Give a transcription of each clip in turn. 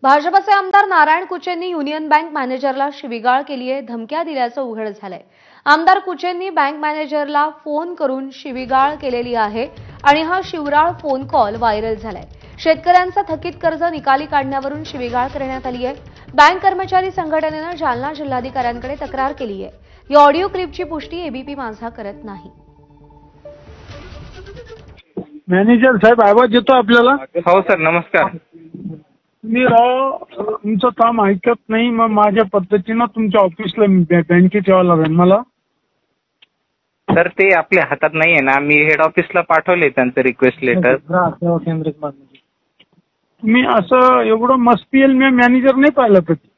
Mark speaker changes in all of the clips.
Speaker 1: भाजपचे आमदार Narayan कुचेंनी union bank मॅनेजरला शिवीगाळ केली आहे, धमक्या दिल्याचं उघड झालंय। आमदार कुचेंनी बँक मॅनेजरला फोन करून शिवीगाळ केलेली आहे आणि हा शिवराळ फोन कॉल व्हायरल झालाय। शेतकऱ्यांचं थकीत कर्ज निकाली काढण्यावरून शिवीगाळ करण्यात आली आहे। बँक कर्मचारी संघटनेनं जालना जिल्हाधिकाऱ्यांकडे तक्रार केली आहे। या ऑडिओ क्लिपची पुष्टी एबीपी माझा करत नाही।
Speaker 2: मॅनेजर साहेब आवाज येतो आपल्याला?
Speaker 3: हो सर, नमस्कार।
Speaker 2: मी तुमचं काम ऐकत नाही, मग माझ्या पद्धतीनं तुमच्या ऑफिसला बँकेत यावं लागेल मला।
Speaker 3: सर ते आपल्या हातात नाहीये ना, मी हेड ऑफिसला पाठवले त्यांचं रिक्वेस्ट लेटर।
Speaker 2: तुम्ही असं एवढं मस्तील मी मॅनेजर नाही पाहिलं कधी।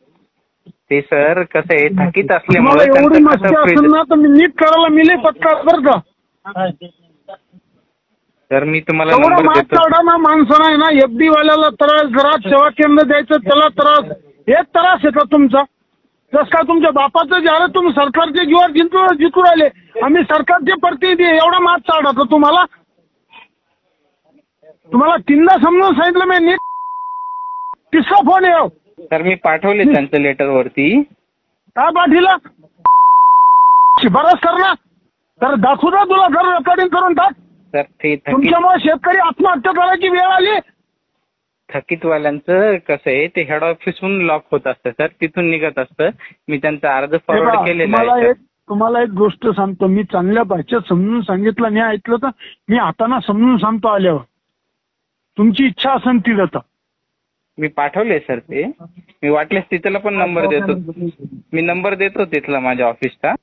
Speaker 3: ते सर कसं आहे, थकीत
Speaker 2: मला
Speaker 3: असल्यामुळे
Speaker 2: एवढी मस्ती असेल ना तर मी नीट करायला मिले पत्ता बरं का।
Speaker 3: सर मी तुम्हाला
Speaker 2: एवढा
Speaker 3: नंबर
Speaker 2: मात
Speaker 3: देतो।
Speaker 2: काढा ना माणसं आहे ना, एफडी वाल्याला त्रास, जरा सेवा केंद्र द्यायचं त्याला त्रास, हेच त्रास आहे का तुमचा? जस का तुमच्या बापाचं ज्याला तुम्ही सरकारचे जीवावर जिंकू राहिले, आम्ही सरकारचे प्रतिनिधी, एवढा मात काढा तर तुम्हाला तीनदा समजून सांगितलं मी नीट। तिसरा फोन येऊ
Speaker 3: सर मी पाठवले त्यांच्या लेटर वरती।
Speaker 2: काय पाठीला शिफारस कर ना, तर दाखवू ना तुला, घर रेकॉर्डिंग करून टाक।
Speaker 3: सर ते
Speaker 2: तुमच्यामुळे शेतकरी आत्महत्या करायची वेळ आली।
Speaker 3: थकीतवाल्यांचं कसं आहे, ते हेड ऑफिसहून लॉक होत असतं सर, तिथून निघत असतं। मी त्यांचा अर्ज फॉरवर्ड केलेला आहे।
Speaker 2: तुम्हाला एक गोष्ट सांगतो, मी चांगल्या भाषेत समजून सांगितलं, नाही ऐकलं तर मी हाताना समजून सांगतो आल्यावर, तुमची इच्छा असेल ती जाता।
Speaker 3: मी पाठवले सर ते, मी वाटल्यास तिथला पण नंबर देतो, मी नंबर देतो तिथला माझ्या ऑफिसचा।